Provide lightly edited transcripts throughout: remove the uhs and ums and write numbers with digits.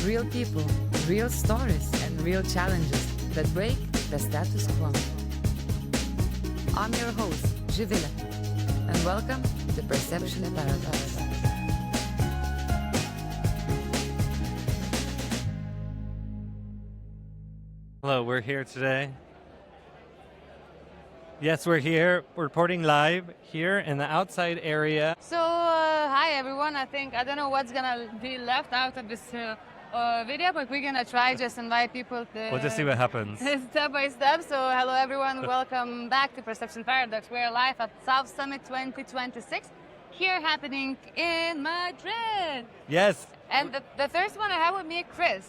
Real people, real stories, and real challenges that break the status quo. I'm your host, Živile, and welcome to Perception Paradox. Hello, we're here today. Yes, we're here. We're reporting live here in the outside area. So, hi everyone. I don't know what's gonna be left out of this video, but we're gonna try just invite people to... We'll just see what happens. Step by step. So, hello everyone. Welcome back to Perception Paradox. We're live at South Summit 2026, here happening in Madrid. Yes. And the first one I have with me, Chris.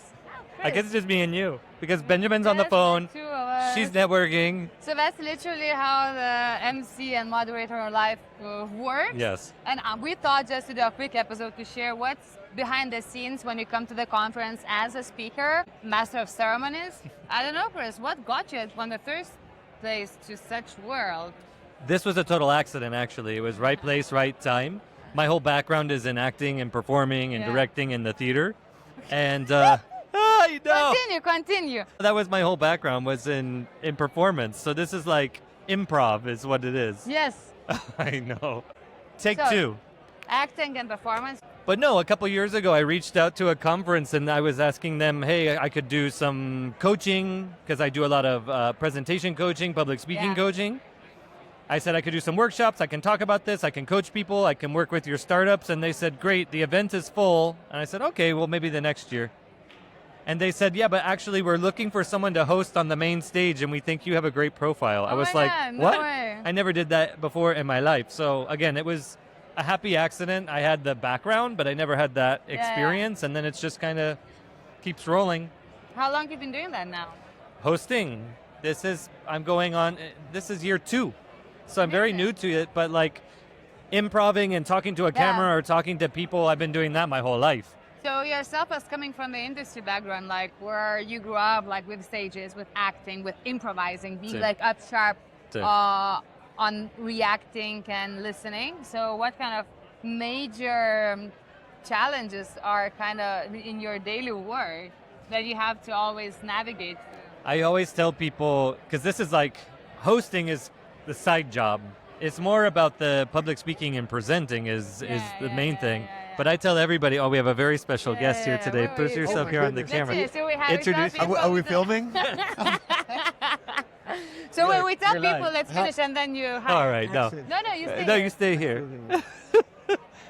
I guess it's just me and you, because Benjamin's on the phone. Two of us. She's networking. So that's literally how the MC and moderator life works. Yes. And we thought just to do a quick episode to share what's behind the scenes when you come to the conference as a speaker, master of ceremonies. I don't know, Chris, what got you from the first place to such world? This was a total accident, actually. It was right place, right time. My whole background is in acting and performing and directing in the theater. And... I know. Continue. That was my whole background, was in performance. So this is like improv is what it is. Yes. I know. Take two. Acting and performance. But no, a couple years ago, I reached out to a conference and I was asking them, hey, I could do some coaching, because I do a lot of presentation coaching, public speaking coaching. I said I could do some workshops, I can talk about this, I can coach people, I can work with your startups. And they said, great, the event is full. And I said, okay, well, maybe the next year. And they said, yeah, but actually we're looking for someone to host on the main stage and we think you have a great profile. I was like, God, what? No way. I never did that before in my life. So again, it was a happy accident. I had the background, but I never had that experience. And then it's just kind of keeps rolling. How long have you been doing that now? Hosting. I'm going on, this is year 2. So I'm very new to it, but like improving and talking to a camera or talking to people, I've been doing that my whole life. So yourself as coming from the industry background, like where you grew up, like with stages, with acting, with improvising, being like up sharp on reacting and listening. So what kind of major challenges are kind of in your daily work that you have to always navigate through? I always tell people, because this is like, hosting is the side job. It's more about the public speaking and presenting is the main thing. Yeah. But I tell everybody, we have a very special guest here today. Put yourself here on the camera. So Introduce. Are we filming? So we tell people, let's finish, and then you... All right, no. No, you stay No, you stay here.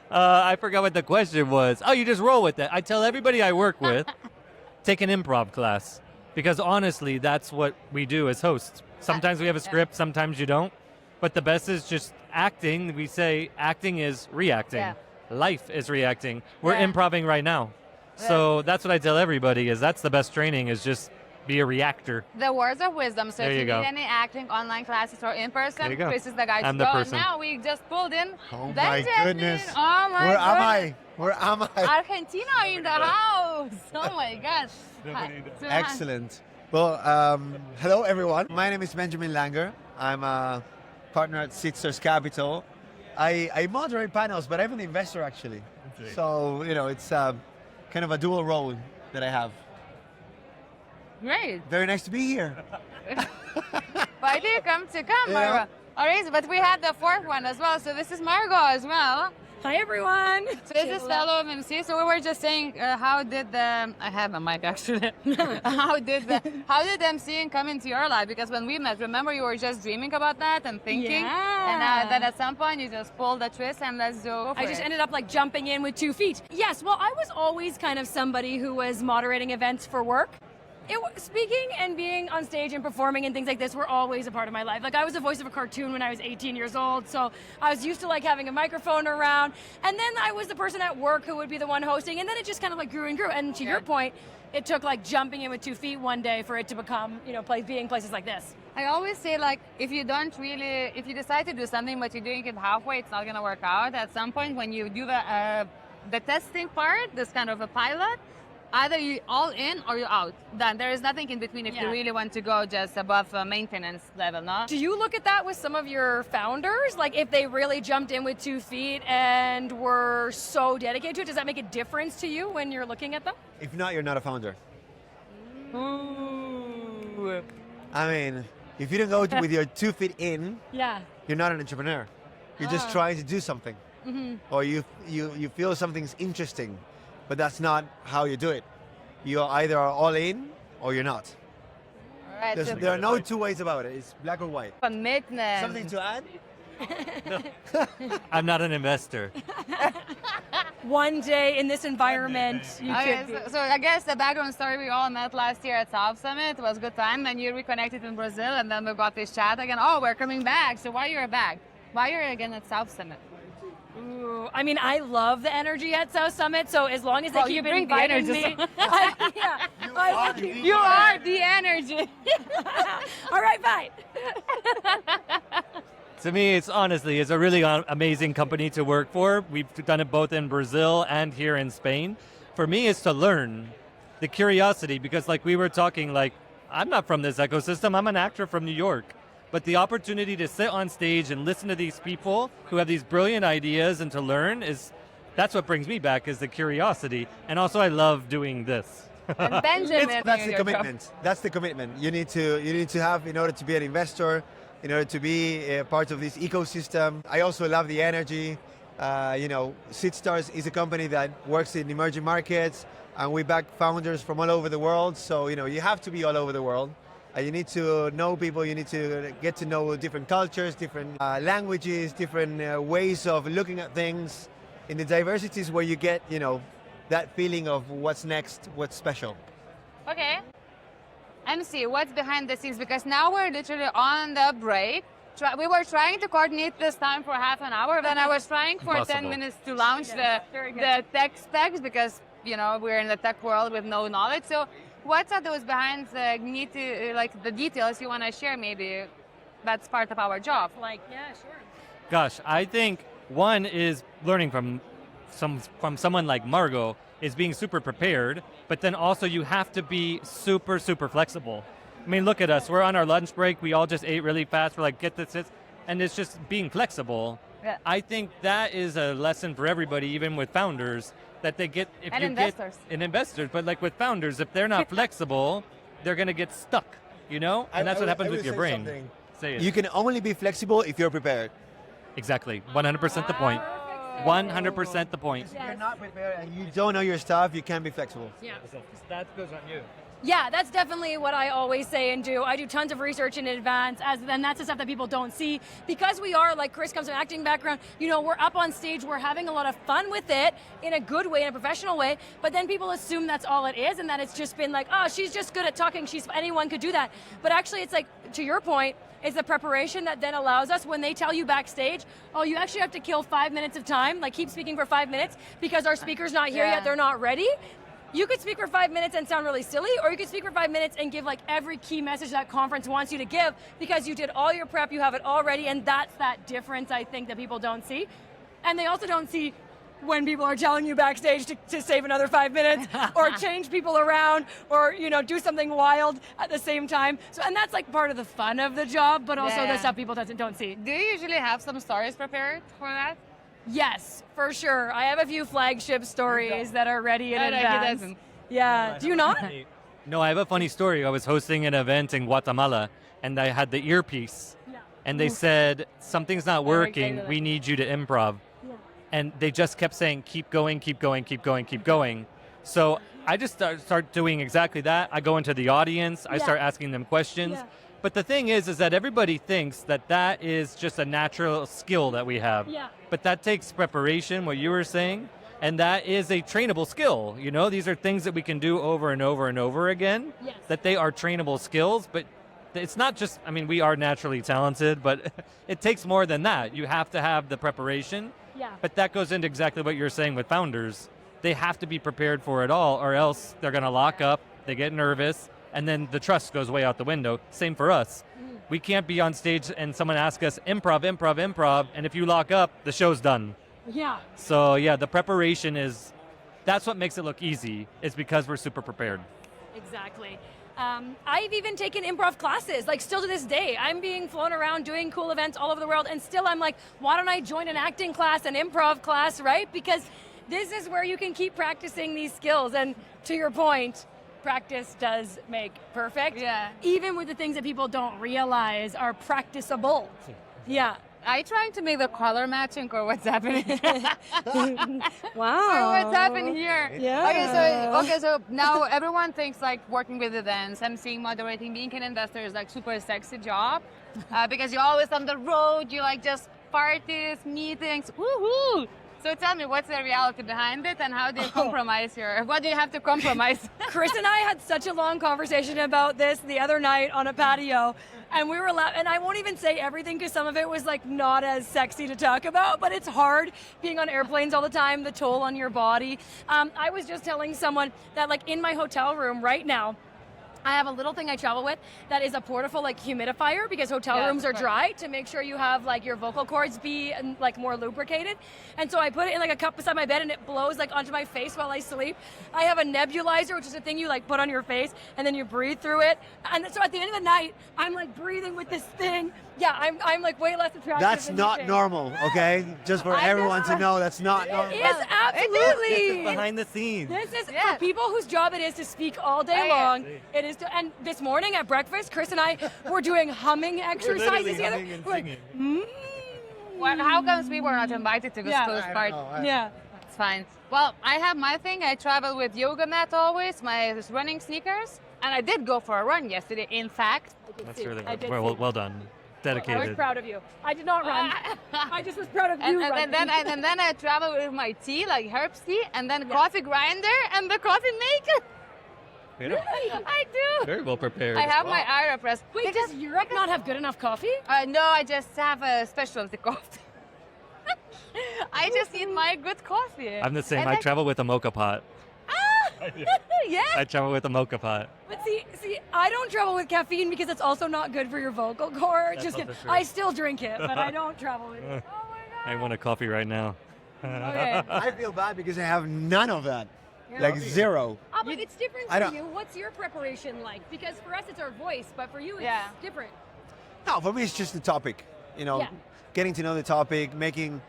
I forgot what the question was. Oh, you just roll with it. I tell everybody I work with, take an improv class. Because honestly, that's what we do as hosts. Sometimes we have a script, sometimes you don't. But the best is just acting. We say acting is reacting. Yeah. Life is reacting. We're improving right now. Yeah. So that's what I tell everybody is that's the best training is just be a reactor. The words of wisdom. So there if you go. need any acting online classes or in person, Chris is the guy I'm to the go. person. Now we just pulled in my goodness. Oh my God. Where am I? Argentina in the house. Oh my gosh. Excellent. Well, hello everyone. My name is Benjamin Langer. I'm a partner at Seedstars Capital. I moderate panels, but I'm an investor actually. Okay. So, it's kind of a dual role that I have. Great. Very nice to be here. Why do you come, Margaux? All right, but we had the fourth one as well. So this is Margaux as well. Hi everyone. So this is fellow MC. So we were just saying, how did I have a mic actually. how did MCing come into your life? Because when we met, remember you were just dreaming about that and thinking, and then at some point you just pulled the twist and let's go for it. I just ended up like jumping in with 2 feet. Yes, well, I was always kind of somebody who was moderating events for work. Speaking and being on stage and performing and things like this were always a part of my life. Like I was the voice of a cartoon when I was 18 years old, so I was used to like having a microphone around. And then I was the person at work who would be the one hosting, and then it just kind of like grew and grew. And to your point, it took like jumping in with 2 feet one day for it to become, being places like this. I always say like, if you decide to do something but you're doing it halfway, it's not gonna work out. At some point when you do the testing part, this kind of a pilot, either you all in or you're out. Done. There is nothing in between if you really want to go just above maintenance level, no? Do you look at that with some of your founders? Like if they really jumped in with 2 feet and were so dedicated to it, does that make a difference to you when you're looking at them? If not, you're not a founder. Ooh. I mean, if you don't go with your 2 feet in, Yeah. you're not an entrepreneur. You're just trying to do something. Or you feel something's interesting, but that's not how you do it. You either are all in or you're not. All right, so There are no two ways about it. It's black or white. commitment. Something to add? I'm not an investor. One day in this environment, you Okay, could be. so I guess the background story, we all met last year at South Summit. It was a good time. Then you reconnected in Brazil, and then we got this chat again. Oh, we're coming back. So why you're back? Why you're again at South Summit? Ooh, I mean, I love the energy at South Summit, so as long as they Well, you keep bring the inviting energy. me, I will keep- You are the energy. All right, fine. To me, it's a really amazing company to work for. We've done it both in Brazil and here in Spain. For me, it's to learn the curiosity, because like we were talking, like I'm not from this ecosystem. I'm an actor from New York. But the opportunity to sit on stage and listen to these people who have these brilliant ideas and to learn that's what brings me back, is the curiosity. And also I love doing this. And Benjamin. That's the commitment. That's the commitment. You need to have in order to be an investor, in order to be a part of this ecosystem. I also love the energy. Seedstars is a company that works in emerging markets, and we back founders from all over the world. So you have to be all over the world. You need to know people, you need to get to know different cultures, different languages, different ways of looking at things. In the diversities where you get, that feeling of what's next, what's special. Okay. MC, what's behind the scenes? Because now we're literally on the break. We were trying to coordinate this time for half an hour, then I was trying for 10 minutes to launch the tech specs, because, we're in the tech world with no knowledge. So what are those behind the details you want to share? Maybe that's part of our job. Yeah, sure. Gosh, I think one is learning from someone like Margaux, is being super prepared, but then also you have to be super, super flexible. I mean, look at us. We're on our lunch break. We all just ate really fast. We're like, get this, and it's just being flexible. Yeah. I think that is a lesson for everybody, even with founders, that they get. And investors. But like with founders, if they're not flexible, they're going to get stuck, And that's what happens with your brain. Something. Say it. You can only be flexible if you're prepared. Exactly. 100% the point. 100% the point. If you're not prepared and you don't know your stuff, you can't be flexible. Yeah. That goes on you. Yeah, that's definitely what I always say and do. I do tons of research in advance, and that's the stuff that people don't see. Because we are, like Chris comes from an acting background, we're up on stage, we're having a lot of fun with it in a good way, in a professional way, but then people assume that's all it is, and that it's just been like, oh, she's just good at talking, anyone could do that. But actually, it's like, to your point, it's the preparation that then allows us, when they tell you backstage, oh, you actually have to kill 5 minutes of time, like keep speaking for 5 minutes, because our speaker's not here yet, they're not ready. You could speak for 5 minutes and sound really silly, or you could speak for 5 minutes and give like every key message that conference wants you to give, because you did all your prep, you have it all ready, and that's that difference, I think, that people don't see. And they also don't see when people are telling you backstage to save another 5 minutes, or change people around, or do something wild at the same time. So, and that's like part of the fun of the job, but also the stuff people don't see. Do you usually have some stories prepared for that? Yes, for sure. I have a few flagship stories that are ready in advance. He doesn't. Yeah. Do you not? No, I have a funny story. I was hosting an event in Guatemala, and I had the earpiece, and they said, something's not working, we need you to improv. And they just kept saying, keep going, keep going, keep going, keep going. So I just start doing exactly that. I go into the audience, I start asking them questions. Yeah. But the thing is that everybody thinks that is just a natural skill that we have. Yeah. But that takes preparation, what you were saying, and that is a trainable skill. These are things that we can do over and over and over again, that they are trainable skills, but it's not just, we are naturally talented, but it takes more than that. You have to have the preparation, but that goes into exactly what you're saying with founders. They have to be prepared for it all, or else they're going to lock up, they get nervous, and then the trust goes way out the window. Same for us. We can't be on stage and someone asks us, improv, improv, improv, and if you lock up, the show's done. Yeah. So the preparation is That's what makes it look easy. It's because we're super prepared. Exactly. I've even taken improv classes, like still to this day. I'm being flown around doing cool events all over the world, and still I'm like, why don't I join an acting class, an improv class, right? Because this is where you can keep practicing these skills. And to your point, practice does make perfect. Yeah. Even with the things that people don't realize are practicable. Yeah. Are you trying to make the color matching or what's happening? Wow. Or what's happening here? Yeah. Okay, so now everyone thinks like working with events, emceeing, moderating, being an investor is like super sexy job because you're always on the road. You like just parties, meetings, woohoo! So tell me, what's the reality behind it, and how do you compromise what do you have to compromise? Chris and I had such a long conversation about this the other night on a patio, and we were and I won't even say everything because some of it was like not as sexy to talk about, but it's hard being on airplanes all the time, the toll on your body. I was just telling someone that like in my hotel room right now, I have a little thing I travel with that is a portable like humidifier because hotel rooms are dry to make sure you have like your vocal cords be like more lubricated. And so I put it in like a cup beside my bed and it blows like onto my face while I sleep. I have a nebulizer, which is a thing you like put on your face and then you breathe through it. And so at the end of the night, I'm like breathing with this thing. Yeah, I'm like way less attractive. That's than not you think. normal, okay? Just for everyone to know, that's not normal. It is absolutely. Behind the scenes. This is for people whose job it is to speak all day long. It is to, and this morning at breakfast, Chris and I were doing humming exercises together. We're like, Well, how comes we were not invited to this close part? Yeah. It's fine. Well, I have my thing. I travel with yoga mat always, my running sneakers, and I did go for a run yesterday. In fact, That's really I did well done. Dedicated. I was proud of you. I did not run. I just was proud of you. and then I travel with my tea, like herbs tea, and then coffee grinder and the coffee maker. I do. Very well prepared. I have my AeroPress. Wait, does Europe not have good enough coffee? No, I just have a specialty coffee. I just need my good coffee. I'm the same. And I travel with a mocha pot. Yeah. I travel with a mocha pot. But see, I don't travel with caffeine because it's also not good for your vocal cords. Just also kidding. true. I still drink it, but I don't travel with it. Oh my I god. want a coffee right now. Okay. I feel bad because I have none of that. Like zero. Oh, but it's different I for don't- you. What's your preparation like? Because for us it's our voice, but for you it's Yeah. different. No, for me it's just the topic. You know, Yeah. getting to know the topic, making.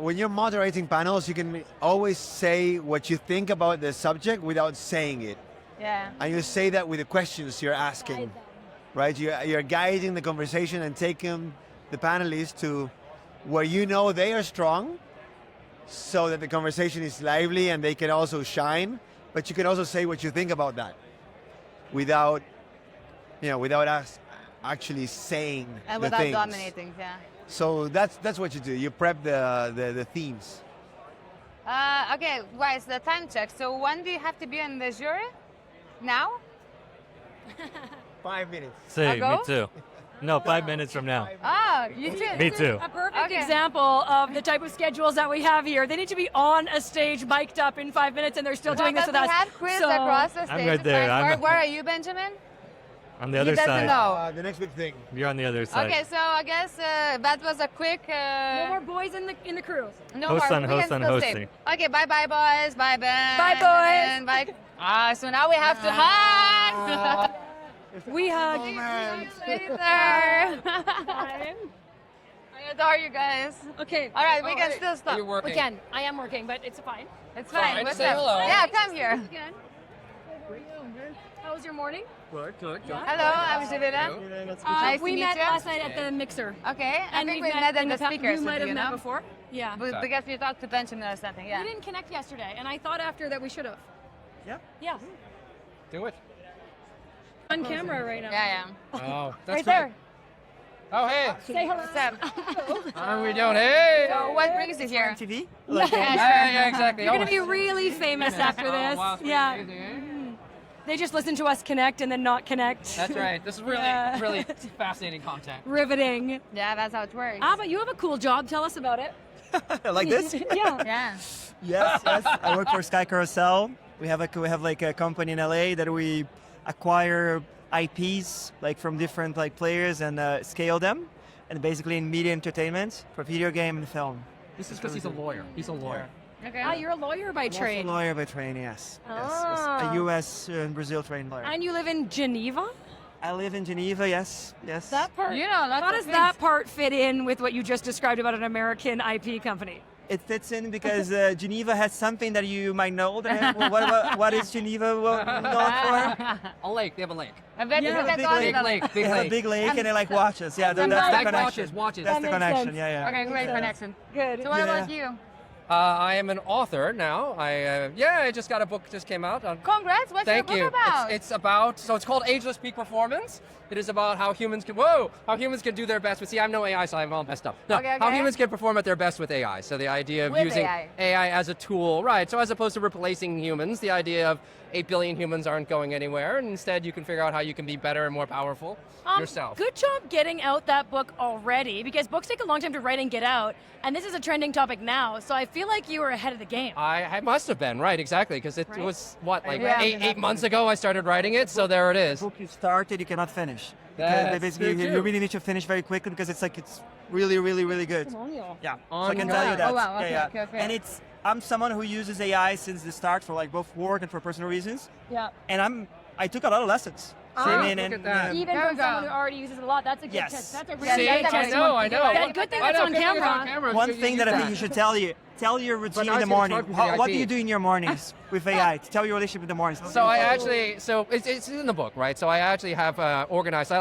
When you're moderating panels, you can always say what you think about the subject without saying it, Yeah. and you say that with the questions you're asking, right? You're guiding the conversation and taking the panelists to where you know they are strong, so that the conversation is lively and they can also shine. But you can also say what you think about that, without us actually saying And the without things. dominating, yeah. So that's what you do. You prep the themes. Okay, guys, the time check. So when do you have to be in the jury? Now? 5 minutes. See, me go? too. No, 5 minutes from now. Ah, you too. Me too. A perfect Okay. example of the type of schedules that we have here. They need to be on a stage, mic'd up in 5 minutes, and they're still doing this But with we us. have Chris So- across the stage. right there. Where are you, Benjamin? On the He other doesn't side. know. The next big thing. You're on the other side. Okay, so I guess that was a quick. No more boys in the crew. No Host more. on We can host on still stay. hosting. Okay, bye bye boys, bye Ben. Bye, boys. And bye. So now we have to hug. We hug. See you later. I adore you guys. Okay. All right, we can still stop. We can. I am working, but it's fine. It's fine. What's say up? hello. Yeah, come here. Again. How was your morning? Hello, I'm Jivida. Nice to We meet met you. last night at the mixer. Okay, I And think we've we met in the past. speakers. You might have you met know? before. Yeah. Because we talked to Benjamin or something. Yeah. We didn't connect yesterday, and I thought after that we should have. Yeah. Yeah. Do it. On camera right now. Yeah, Oh, that's Right there. Oh, hey. Say hello. What's up? How are we doing? Hey. So what brings you here? TV? Yeah, exactly. You're gonna be really famous after this. wow, sweet, Yeah. amazing, eh? They just listen to us connect and then not connect. That's right. This is really, Yeah. really fascinating content. Riveting. Yeah, that's how it works. But you have a cool job. Tell us about it. Like this? Yeah. Yeah. Yes. I work for Sky Carousel. We have like a company in LA that we acquire IPs like from different like players and scale them, and basically in media entertainment for video game and film. This is because he's a lawyer. He's a lawyer. Okay. Ah, you're a lawyer by I'm also trade. a lawyer by training, yes. Yes, yes. Ah. A U.S. and Brazil trained lawyer. And you live in Geneva? I live in Geneva, yes. That part. You know, lots How of does things. that part fit in with what you just described about an American IP company? It fits in because Geneva has something that you might know. What is Geneva known for? A lake. They have a lake. I bet Yeah, that's big all lake. the- Lake. They Big have a lake. big lake and they like watches. Yeah, that's Like the connection. watches. That's the makes connection. sense. Yeah, yeah. Okay, great connection. Good. So what Yeah. about you? I am an author now. I just got a book just came out. Congrats. What's Thank your you. book about? It's about, so it's called Ageless Peak Performance. It is about how humans can do their best. But see, I'm no AI, so I'm all messed up. No, Okay, how okay. humans can perform at their best with AI. So the idea of With using AI. as a tool, right? So as opposed to replacing humans, the idea of 8 billion humans aren't going anywhere, and instead you can figure out how you can be better and more powerful yourself. Good job getting out that book already, because books take a long time to write and get out, and this is a trending topic now, so I feel like you were ahead of the game. I must have been, right, exactly, because it Right? was, what, like Yeah. eight months ago I started writing it, so there it is. The book you started, you cannot finish. That's Basically, true, you too. really need to finish very quickly because it's really, really, really good. Yeah, so I can Oh, tell you wow. that. Oh, wow. Okay, yeah, yeah. okay, okay. And I'm someone who uses AI since the start for like both work and for personal reasons. Yeah. And I took a lot of lessons. Look at that. Even There from we someone go. who already uses it a lot, that's a good Yes. test. That's a Yeah, really that's good a test. good one. I know. Good thing I that's know, on good thing it's camera. One You thing use that I think you should tell your routine now in the it's gonna morning. charge me for the What do IP. you do in your mornings with AI? Tell your relationship in the mornings. So it's in the book, right? So I actually have organized.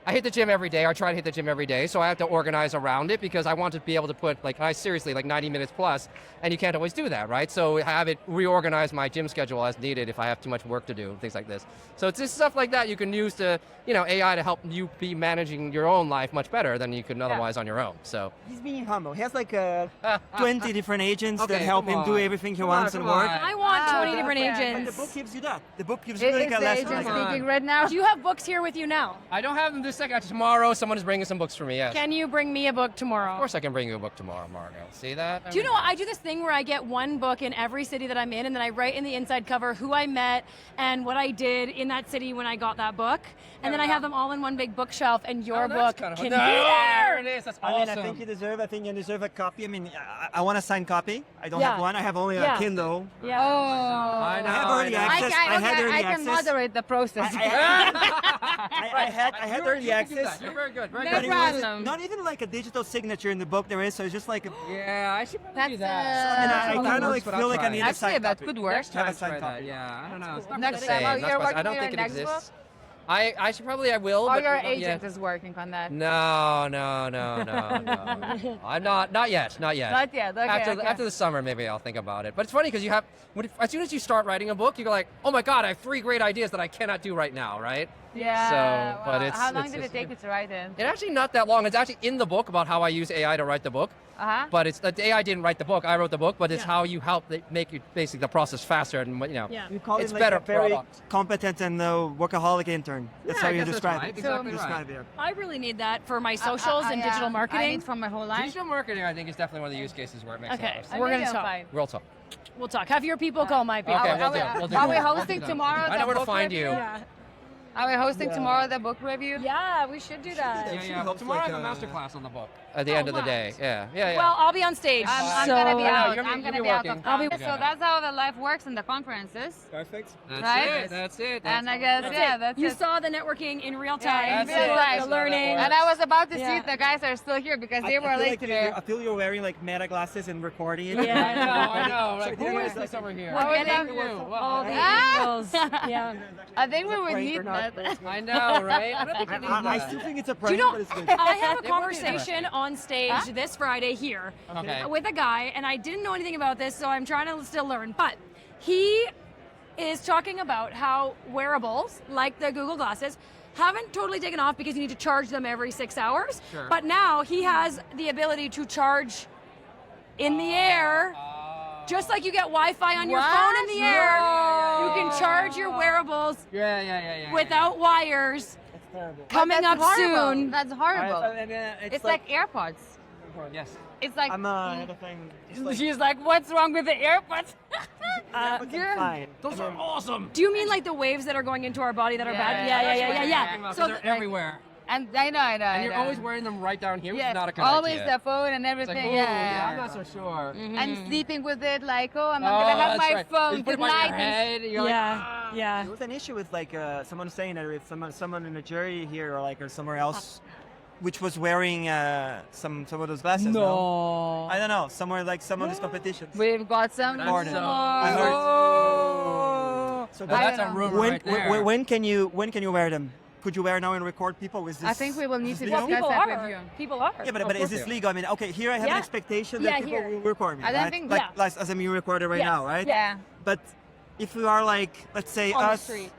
I hit the gym every day. I try to hit the gym every day, so I have to organize around it because I want to be able to put like 90 minutes plus, and you can't always do that, right? So I have it reorganize my gym schedule as needed if I have too much work to do, things like this. So it's just stuff like that you can use to, AI to help you be managing your own life much better than you could otherwise on your own. So He's being humble. He has like 20 different agents that Okay, help come him do on. everything he Come wants on, and come work. on. I want Wow, 20 different that's And agents. the book gives you that. The book gives Is you like the a lesson. agent like that. speaking right now? Do you have books here with you now? I don't have them this second. Tomorrow, someone is bringing some books for me. Yes. Can you bring me a book tomorrow? Of course, I can bring you a book tomorrow, Margaux. See that? Do you know what? I do this thing where I get one book in every city that I'm in, and then I write in the inside cover who I met and what I did in that city when I got that book. And then I have them all in one big bookshelf, and your book can be There there. it is. That's I awesome. mean, I think you deserve a copy. I mean, I want a signed copy. I don't Yeah. have one. I have only Yeah. a Kindle. Yeah. Oh. I know. I have early I know. access. I had early I can access. moderate the process. I had early You can do access. that. You're very good. Very No good. But it wasn't- problem. Not even like a digital signature in the book there is, so it's just like a, Yeah, I should probably do That's, that. and I Oh, kind of like but I'll feel like I try need it. a Actually, signed that copy. could work. Next time Have a signed try that. copy. Yeah, I don't know. It's not Next the time. same. Oh, That's you're why I working don't on think your it next exists. book? I should probably I will. Or but your not agent yet. is working on that? No. I'm not yet. Not yet. Okay, After the summer, maybe I'll think about it. But it's funny because as soon as you start writing a book, you go like, oh my god, I have 3 great ideas that I cannot do right now, right? Yeah. So, but wow. it's- How long it's- did it take you to write it? It actually not that long. It's actually in the book about how I use AI to write the book. Uh-huh. But it's the AI didn't write the book. I wrote the book, but it's Yeah. how you help make basically the process faster and Yeah. You call it's it like better a very product. competent and workaholic intern. That's how I you guess that's describe right. it. Exactly Describe it. I really need that for my socials and Yeah. digital I marketing. need for my whole life. Digital marketing, I think, is definitely one of the use cases where it makes Okay. a lot of sense. We're gonna Maybe talk. I'll find. We'll talk. We'll talk. Have your people call my people. Okay, Are we'll we- do it. We'll do are it. we We'll hosting do it. tomorrow I know the where to book find review? you. Yeah. Are we hosting tomorrow the book review? Yeah, we should do that. Yeah. hopes Tomorrow I like, have a masterclass on the book. At Oh, the end of the wow. day. Yeah. Well, I'll be on stage. I'm so gonna be I know, out. you're I'm gonna gonna be be out working. of town. I'll be- So that's how the life works in the conferences. Perfect. That's Right? it. That's it. And I guess, yeah, that's you it. saw the networking in real Yeah, time. in real time. The learning. And I was about to see Yeah. if the guys are still here because they were I feel late like today. I feel you're wearing like meta glasses and recording it. Yeah. I know. Like, So who there is is this over here? We're Good getting- for you. All the Ah! angles. Yeah. I think we would prank need or not. that. I know, right? I don't think you need I that. still think it's a Do prank, you know, but it's good. I have a It would be conversation on stage this Friday here Okay. with a guy, and I didn't know anything about this, so I'm trying to still learn. But he is talking about how wearables, like the Google glasses, haven't totally taken off because you need to charge them every 6 hours. Sure. But now he has the ability to charge in the air, just like you get Wi-Fi on your phone in the air. You can charge your wearables Yeah. without wires. It's terrible. Coming That's up horrible. soon. That's horrible. It's like AirPods. Yes. It's like I'm the thing. It's like, she's like, what's wrong with the AirPods? but you're- fine. Those are awesome. Do you mean like the waves that are going into our body that are bad? Yeah, Yeah. So So they're everywhere. And I know. And you're always wearing them right down here, which Yes, is not a good always idea. the phone and It's everything. like, yeah. I'm not so sure. And sleeping with it, like, oh, I'm not gonna have that's my right. phone. You put Good it on your night. head, you're like, Yeah. There was an issue with like someone saying that with someone in a jury here or somewhere else, which was wearing some of those glasses. No. I don't know. Somewhere like some of these competitions. We've got some That's more. so- I heard. Oh. So Well, I that's don't a know. rumor right there. when can you wear them? Could you wear now and record people with this? I think we will need to legal? discuss People that are. with you. People are. Yeah, but Of is course this they are. legal? I mean, okay, here I have Yeah. an expectation Yeah, that people here. will record me, I don't right? think- like, yeah. as I'm being recorded right Yes. now, right? Yeah. But if we are like, let's say On the us, street.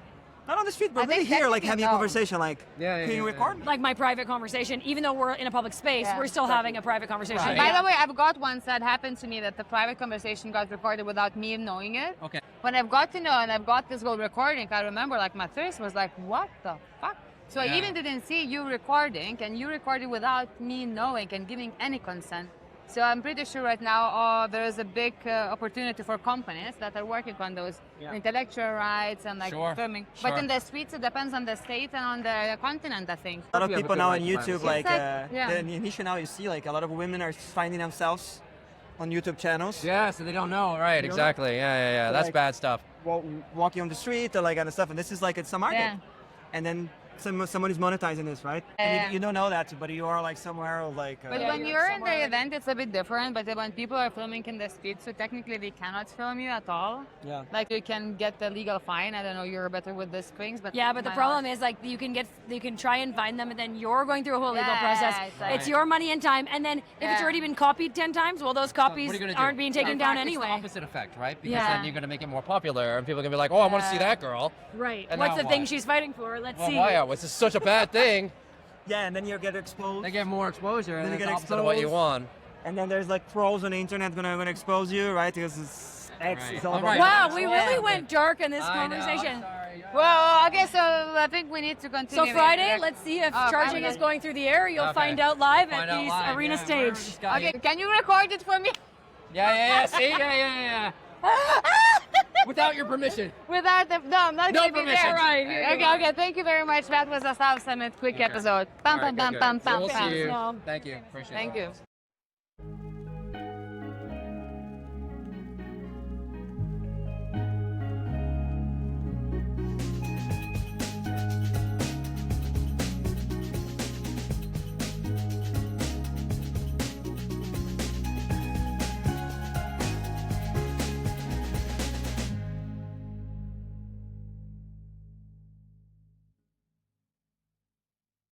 not on the street, I but really think here, like technically having a no. conversation, like, Yeah, can you yeah. record me? Like my private conversation, even though we're in a public space, Yeah, we're still having a private conversation. Right. By Yeah. the way, I've got once that happened to me that the private conversation got recorded without me knowing it. Okay. When I've got to know and I've got this whole recording, I remember like my face was like, what the fuck? So I Yeah. even didn't see you recording and you recorded without me knowing and giving any consent. So I'm pretty sure right now there is a big opportunity for companies that are working on those intellectual rights and like Sure, filming. sure. But in the streets, it depends on the state and on the continent, I think. A lot of You have a people good now right on to YouTube, privacy. like, Yeah. the issue now you see, like, a lot of women are finding themselves on YouTube channels, Yeah, so they don't know. Right, don't exactly. Yeah. So, That's like- bad stuff. walking on the street or like kind of stuff, and this is like it's a market. Yeah. And then someone is monetizing this, right? Yeah. And you don't know that, but you are like somewhere like. But when you're in the event, it's a bit different. But when people are filming in the streets, so technically they cannot film you at all. Yeah. Like you can get the legal fine. I don't know. You're better with these things, but Yeah, but the my problem knowledge- is like you can try and find them, and then you're going through a whole legal Yeah, process. it's like- It's your money and time, and then if it's Yeah. already been copied 10 times, well, those copies What are you gonna do? aren't being taken In down fact, anyway. It's the opposite effect, right? Because Yeah. then you're going to make it more popular, and people are going to be like, "Oh, I want to see Yeah. that girl." Right. And What's now the thing what? she's fighting for? Let's Well, see. wow, this is such a bad thing. Yeah, and then you get exposed. They get more exposure, Then and you it's get opposite of what you exposed. want. And then there's like trolls on the internet gonna expose you, right? Because it's Right. all All about right. Wow, we Yeah. really went dark in this I know, I'm conversation. sorry. Well, okay. So I think we need to So continue. Friday, let's see if Oh, charging Friday. is going through the air. You'll Okay. find out live Find at out the live, arena yeah. stage. This guy- Okay, can you record it for me? Yeah. See, yeah. Without your permission. Without the no, I'm not No gonna be permission. there. Right. Okay. Thank you very much. That was a South Summit quick episode. Pam, All right, pam, good, pam, good. pam, We'll pam. see you. No. Thank you. Appreciate it. Thank you.